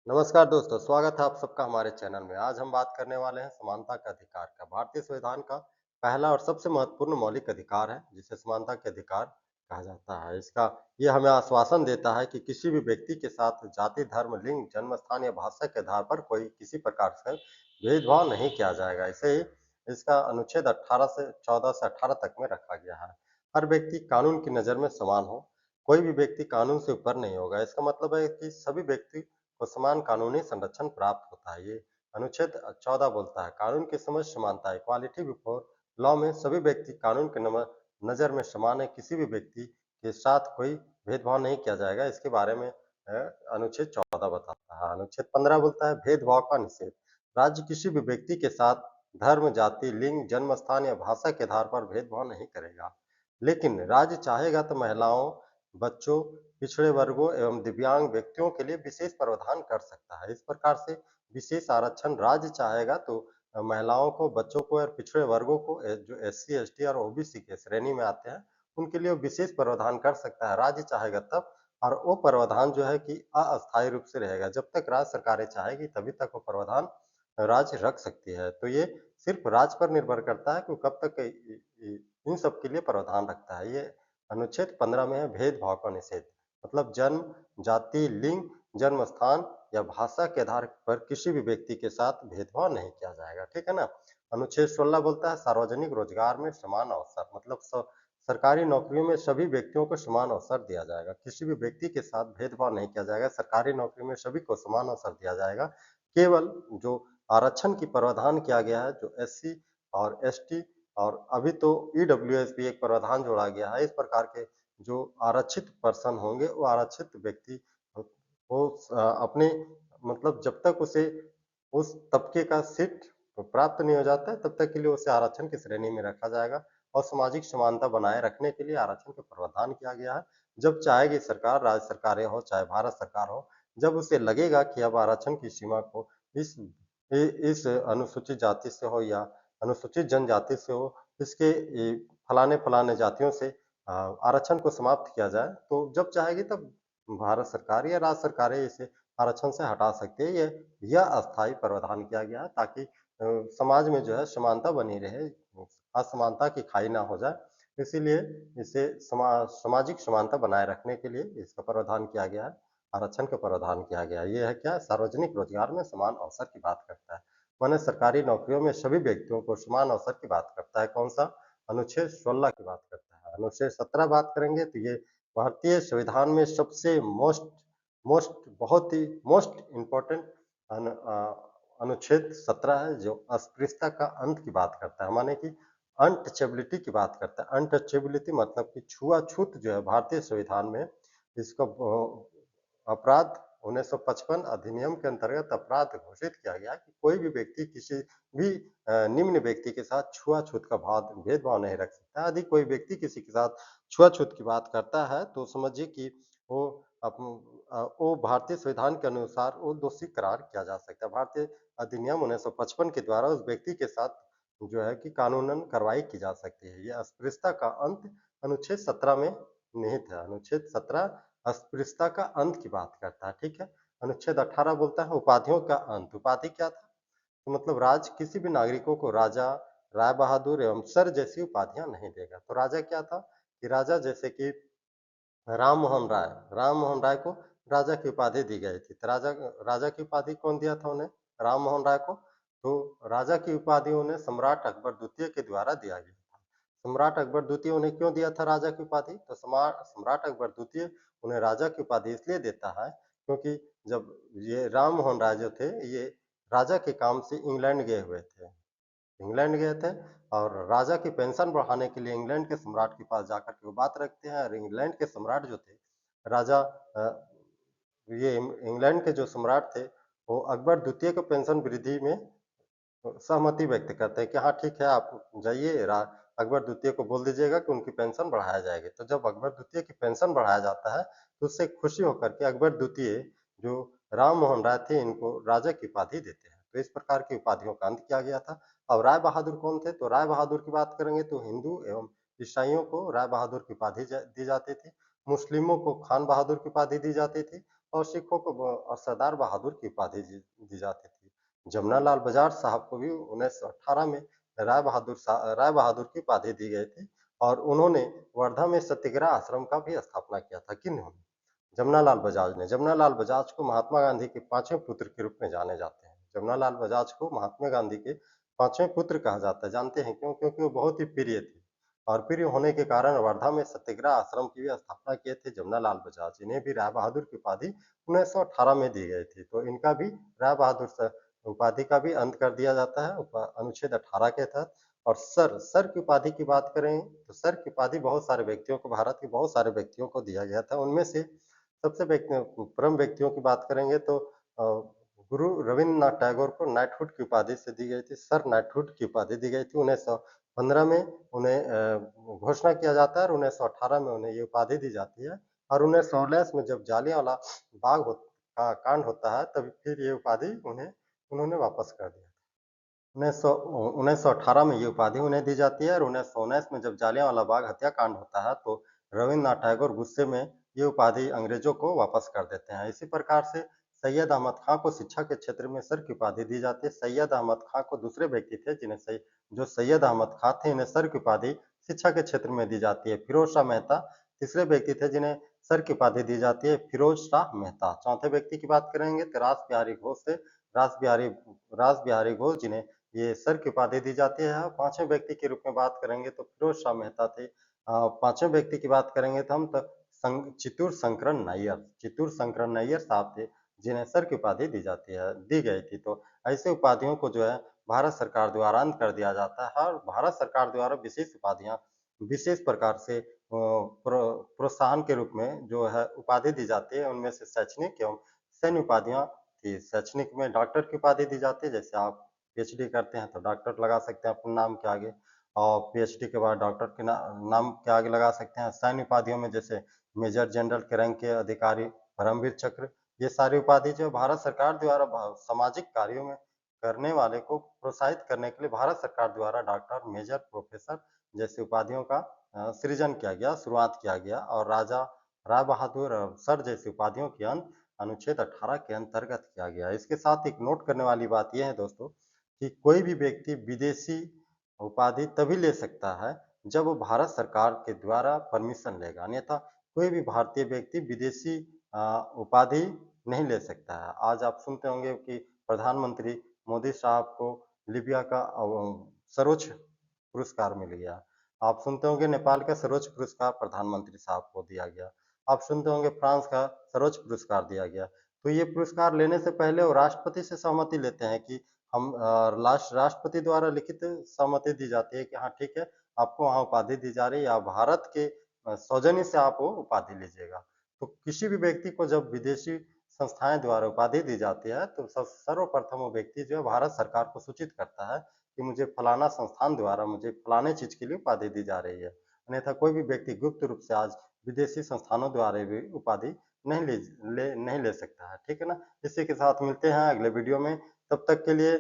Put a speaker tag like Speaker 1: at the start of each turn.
Speaker 1: नमस्कार दोस्तों, स्वागत है आप सबका हमारे चैनल में। आज हम बात करने वाले हैं समानता के अधिकार का। भारतीय संविधान का पहला और सबसे महत्वपूर्ण मौलिक अधिकार है, जिसे समानता के अधिकार कहा जाता है। ये हमें आश्वासन देता है कि किसी भी व्यक्ति के साथ जाति, धर्म, लिंग, जन्म स्थान या भाषा के आधार पर कोई किसी प्रकार से भेदभाव नहीं किया जाएगा। इसे ही इसका अनुच्छेद 18 से 14 से 18 तक में रखा गया है। हर व्यक्ति कानून की नज़र में समान हो, कोई भी व्यक्ति कानून से ऊपर नहीं होगा। इसका मतलब है कि सभी व्यक्ति को समान कानूनी संरक्षण प्राप्त होता है। ये अनुच्छेद 14 बोलता है, कानून की समझ समानता, इक्वालिटी बिफोर लॉ में सभी व्यक्ति कानून के नज़र में समान है, किसी भी व्यक्ति के साथ कोई भेदभाव नहीं किया जाएगा। इसके बारे में अनुच्छेद 14 बताता है। अनुच्छेद 15 बोलता है भेदभाव का निषेध। राज्य किसी भी व्यक्ति के साथ धर्म, जाति, लिंग, जन्म स्थान या भाषा के आधार पर भेदभाव नहीं करेगा। लेकिन राज्य चाहेगा तो महिलाओं, बच्चों, पिछड़े वर्गों एवं दिव्यांग व्यक्तियों के लिए विशेष प्रावधान कर सकता है। इस प्रकार से विशेष आरक्षण राज्य चाहेगा तो महिलाओं को, बच्चों को और पिछड़े वर्गों को जो एससी, एसटी और ओबीसी के श्रेणी में आते हैं, उनके लिए विशेष प्रावधान कर सकता है। राज्य चाहेगा तब, और वो प्रावधान जो है कि अस्थायी रूप से रहेगा। जब तक राज्य सरकारें चाहेगी तभी तक वो प्रावधान राज्य रख सकती है। तो ये सिर्फ राज्य पर निर्भर करता है कि वो कब तक इन सब के लिए प्रावधान रखता है। ये अनुच्छेद 15 में है भेदभाव का निषेध। मतलब जन्म, जाति, लिंग, जन्म स्थान या भाषा के आधार पर किसी भी व्यक्ति के साथ भेदभाव नहीं किया जाएगा, ठीक है ना? अनुच्छेद 16 बोलता है सार्वजनिक रोजगार में समान अवसर, मतलब सरकारी नौकरियों में सभी व्यक्तियों को समान अवसर दिया जाएगा। किसी भी व्यक्ति के साथ भेदभाव नहीं किया जाएगा, सरकारी नौकरी में सभी को समान अवसर दिया जाएगा। केवल जो आरक्षण की प्रावधान किया गया है, जो एससी और एसटी और अभी तो ईडब्ल्यूएस भी एक प्रावधान जोड़ा गया है। इस प्रकार के जो आरक्षित पर्सन होंगे, वो आरक्षित व्यक्ति वो अपने मतलब जब तक उसे उस तबके का सीट प्राप्त नहीं हो जाता है, तब तक के लिए उसे आरक्षण की श्रेणी में रखा जाएगा और सामाजिक समानता बनाए रखने के लिए आरक्षण का प्रावधान किया गया है। जब चाहेगी सरकार, राज्य सरकारें हो, चाहे भारत सरकार हो, जब उसे लगेगा कि अब आरक्षण की सीमा को इस इस अनुसूचित जाति से हो या अनुसूचित जनजाति से हो, इसके फलाने-फलाने जातियों से आरक्षण को समाप्त किया जाए, तो जब चाहेगी तब भारत सरकार या राज्य सरकारें इसे आरक्षण से हटा सकती है। यह अस्थायी प्रावधान किया गया है ताकि समाज में जो है समानता बनी रहे, असमानता की खाई ना हो जाए। इसीलिए इसे सामाजिक समानता बनाए रखने के लिए इसका प्रावधान किया गया है, आरक्षण का प्रावधान किया गया है। ये है क्या? सार्वजनिक रोजगार में समान अवसर की बात करता है। माने सरकारी नौकरियों में सभी व्यक्तियों को समान अवसर की बात करता है। कौन-सा? अनुच्छेद 16 की बात करता है। अनुच्छेद 17 बात करेंगे तो ये भारतीय संविधान में सबसे मोस्ट मोस्ट बहुत ही मोस्ट इम्पोर्टेंट अनुच्छेद 17 है, जो अस्पृश्यता का अंत की बात करता है। माने कि अनटचेबिलिटी की बात करता है। अनटचेबिलिटी मतलब कि छुआ-छूत जो है भारतीय संविधान में इसको अपराध 1955 अधिनियम के अंतर्गत अपराध घोषित किया गया कि कोई भी व्यक्ति किसी भी निम्न व्यक्ति के साथ छुआ-छूत का भेदभाव नहीं रख सकता। यदि कोई व्यक्ति किसी के साथ छुआ-छूत की बात करता है, तो समझिए कि वो वो भारतीय संविधान के अनुसार वो दोषी करार किया जा सकता है। भारतीय अधिनियम 1955 के द्वारा उस व्यक्ति के साथ जो है कि कानूनन कार्रवाई की जा सकती है। ये अस्पृश्यता का अंत अनुच्छेद 17 में निहित है। अनुच्छेद 17 अस्पृश्यता का अंत की बात करता है, ठीक है? अनुच्छेद 18 बोलता है उपाधियों का अंत। उपाधि क्या था? तो मतलब राज्य किसी भी नागरिकों को राजा, राय बहादुर एवं सर जैसी उपाधियाँ नहीं देगा। तो राजा क्या था? कि राजा जैसे कि राम मोहन राय को राजा की उपाधि दी गई थी। तो राजा राजा की उपाधि कौन दिया था उन्हें? राम मोहन राय को। तो राजा की उपाधि उन्हें सम्राट अकबर द्वितीय के द्वारा दिया गया था। सम्राट अकबर द्वितीय उन्हें क्यों दिया था राजा की उपाधि? तो सम्राट अकबर द्वितीय उन्हें राजा की उपाधि इसलिए देता है क्योंकि जब ये राम मोहन राय जो थे, ये राजा के काम से इंग्लैंड गए हुए थे। इंग्लैंड गए थे और राजा की पेंशन बढ़ाने के लिए इंग्लैंड के सम्राट के पास जाकर के वो बात रखते हैं, और इंग्लैंड के सम्राट जो थे, राजा ये इंग्लैंड के जो सम्राट थे, वो अकबर द्वितीय को पेंशन वृद्धि में सहमति व्यक्त करते हैं कि हाँ ठीक है, आप जाइए, अकबर द्वितीय को बोल दीजिएगा कि उनकी पेंशन बढ़ाया जाएगी। तो जब अकबर द्वितीय की पेंशन बढ़ाया जाता है, तो उससे खुशी होकर के अकबर द्वितीय जो राम मोहन राय थे, इनको राजा की उपाधि देते हैं। तो इस प्रकार की उपाधियों का अंत किया गया था। अब राय बहादुर कौन थे? तो राय बहादुर की बात करेंगे तो हिंदू एवं ईसाइयों को राय बहादुर की उपाधि दी जाती थी। मुस्लिमों को खान बहादुर की उपाधि दी जाती थी और सिखों को सरदार बहादुर की उपाधि दी जाती थी। जमनालाल बजाज साहब को भी 1918 में राय बहादुर की उपाधि दी गई थी और उन्होंने वर्धा में सत्याग्रह आश्रम का भी स्थापना किया था। किन्होंने? जमनालाल बजाज ने। जमनालाल बजाज को महात्मा गांधी के पांचवें पुत्र के रूप में जाने जाते हैं। जमनालाल बजाज को महात्मा गांधी के पांचवें पुत्र कहा जाता है। जानते हैं क्यों? क्योंकि वो बहुत ही प्रिय थे और प्रिय होने के कारण वर्धा में सत्याग्रह आश्रम की भी स्थापना किए थे जमनालाल बजाज। इन्हें भी राय बहादुर की उपाधि 1918 में दी गई थी। तो इनका भी राय बहादुर उपाधि का भी अंत कर दिया जाता है अनुच्छेद 18 के तहत। और सर की उपाधि की बात करें तो सर की उपाधि बहुत सारे व्यक्तियों को, भारत के बहुत सारे व्यक्तियों को दिया गया था। उनमें से सबसे प्रमुख व्यक्तियों की बात करेंगे तो गुरु रविन्द्रनाथ टैगोर को नाइटहुड की उपाधि से दी गई थी। सर नाइटहुड की उपाधि दी गई थी। 1915 में उन्हें घोषणा किया जाता है और 1918 में उन्हें ये उपाधि दी जाती है और 1919 में जब जालियांवाला बाग का कांड होता है तब फिर ये उपाधि उन्होंने वापस कर दिया। 1918 में ये उपाधि उन्हें दी जाती है और 1919 में जब जालियांवाला बाग हत्याकांड होता है तो रविन्द्रनाथ टैगोर गुस्से में ये उपाधि अंग्रेजों को वापस कर देते हैं। इसी प्रकार से सैयद अहमद खां को शिक्षा के क्षेत्र में सर की उपाधि दी जाती है। सैयद अहमद खां को दूसरे व्यक्ति थे जो सैयद अहमद खां थे, इन्हें सर की उपाधि शिक्षा के क्षेत्र में दी जाती है। फिरोज शाह मेहता तीसरे व्यक्ति थे जिन्हें सर की उपाधि दी जाती है, फिरोज शाह मेहता। चौथे व्यक्ति की बात करेंगे तो रास बिहारी रास बिहारी घोष जिन्हें ये सर की उपाधि दी जाती है। पांचवें व्यक्ति के रूप में बात करेंगे तो फिरोज शाह मेहता थे। पांचवें व्यक्ति की बात करेंगे तो हम तो चित्तूर शंकरन नैयर साहब थे जिन्हें सर की उपाधि दी गई थी। तो ऐसे उपाधियों को जो है भारत सरकार द्वारा अंत कर दिया जाता है और भारत सरकार द्वारा विशेष उपाधियां विशेष प्रकार से प्रोत्साहन के रूप में जो है उपाधि दी जाती है। उनमें से शैक्षणिक एवं सैन्य उपाधियां थी। शैक्षणिक में डॉक्टर की उपाधि दी जाती है, जैसे आप पीएचडी करते हैं तो डॉक्टर लगा सकते हैं अपने नाम के आगे और पीएचडी के बाद डॉक्टर के नाम के आगे लगा सकते हैं। सैन्य उपाधियों में जैसे मेजर जनरल के रैंक के अधिकारी, परमवीर चक्र, ये सारी उपाधि जो भारत सरकार द्वारा सामाजिक कार्यों में करने वाले को प्रोत्साहित करने के लिए भारत सरकार द्वारा डॉक्टर, मेजर, प्रोफेसर जैसी उपाधियों का सृजन किया गया, शुरुआत किया गया और राजा राय बहादुर और सर जैसी उपाधियों के अंत अनुच्छेद 18 के अंतर्गत किया गया। इसके साथ एक नोट करने वाली बात यह है दोस्तों कि कोई भी व्यक्ति विदेशी उपाधि तभी ले सकता है जब वो भारत सरकार के द्वारा परमिशन लेगा, अन्यथा कोई भी भारतीय व्यक्ति विदेशी उपाधि नहीं ले सकता है। आज आप सुनते होंगे कि प्रधानमंत्री मोदी साहब को लीबिया का सर्वोच्च पुरस्कार मिल गया। आप सुनते होंगे नेपाल का सर्वोच्च पुरस्कार प्रधानमंत्री साहब को दिया गया। आप सुनते होंगे फ्रांस का सर्वोच्च पुरस्कार दिया गया। तो ये पुरस्कार लेने से पहले वो राष्ट्रपति से सहमति लेते हैं कि हम राष्ट्रपति द्वारा लिखित सहमति दी जाती है कि हाँ ठीक है, आपको वहाँ उपाधि दी जा रही है, आप भारत के सौजन्य से आप वो उपाधि लीजिएगा। तो किसी भी व्यक्ति को जब विदेशी संस्थाएं द्वारा उपाधि दी जाती है तो सर्वप्रथम वो व्यक्ति जो है भारत सरकार को सूचित करता है कि मुझे फलाना संस्थान द्वारा मुझे फलाने चीज के लिए उपाधि दी जा रही है। अन्यथा कोई भी व्यक्ति गुप्त रूप से आज विदेशी संस्थानों द्वारा भी उपाधि नहीं ले सकता है। ठीक है ना? इसी के साथ मिलते हैं अगले वीडियो में। तब तक के लिए